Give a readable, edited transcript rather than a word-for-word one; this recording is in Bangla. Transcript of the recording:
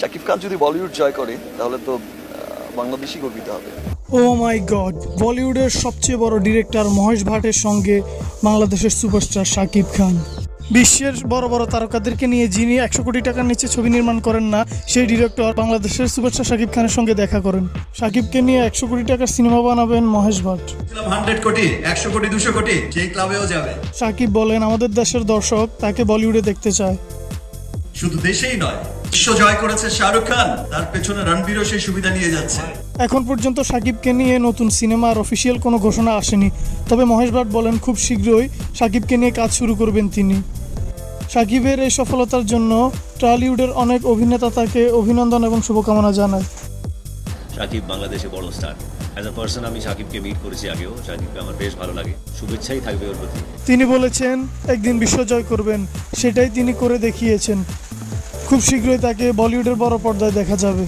শাকিব খান যদি বলিউড জয় করে তাহলে তো বাংলাদেশই গর্বিত হবে। ও মাই গড, বলিউডের সবচেয়ে বড় ডিরেক্টর মহেশ ভাটের সঙ্গে বাংলাদেশের সুপারস্টার শাকিব খান। বিশ্বের বড় বড় তারকাদেরকে নিয়ে যিনি 100 কোটি টাকার নিচে ছবি নির্মাণ করেন না, সেই ডিরেক্টর বাংলাদেশের সুপারস্টার শাকিব খানের সঙ্গে দেখা করেন। শাকিবকে নিয়ে 100 কোটি টাকার সিনেমা বানাবেন মহেশ ভাট। 100 কোটি, 100 কোটি, 200 কোটি, সেই ক্লাবেও যাবে। শাকিব বলেন, আমাদের দেশের দর্শক তাকে বলিউডে দেখতে চায়। শুধু দেশেই নয়, বিশ্ব জয় করেছে শাহরুখ খান, তার পেছনে রণবীরও সেই সুবিধা নিয়ে যাচ্ছে। এখন পর্যন্ত শাকিবকে নিয়ে নতুন সিনেমার অফিসিয়াল কোনো ঘোষণা আসেনি, তবে মহেশ ভাট বলেন খুব শীঘ্রই শাকিবকে নিয়ে কাজ শুরু করবেন তিনি। শাকিবের এই সফলতার জন্য টলিউডের অনেক অভিনেতা তাকে অভিনন্দন এবং শুভকামনা জানায়। শাকিব বাংলাদেশে বড় স্টার। অ্যাজ আ পার্সন আমি শাকিবকে মিট করেছি আগেও, শাকিবকে আমার বেশ ভালো লাগে, শুভেচ্ছাই থাকবে ওর প্রতি। তিনি বলেছেন একদিন বিশ্ব জয় করবেন, সেটাই তিনি করে দেখিয়েছেন। খুব শীঘ্রই তাকে বলিউডের বড় পর্দায় দেখা যাবে।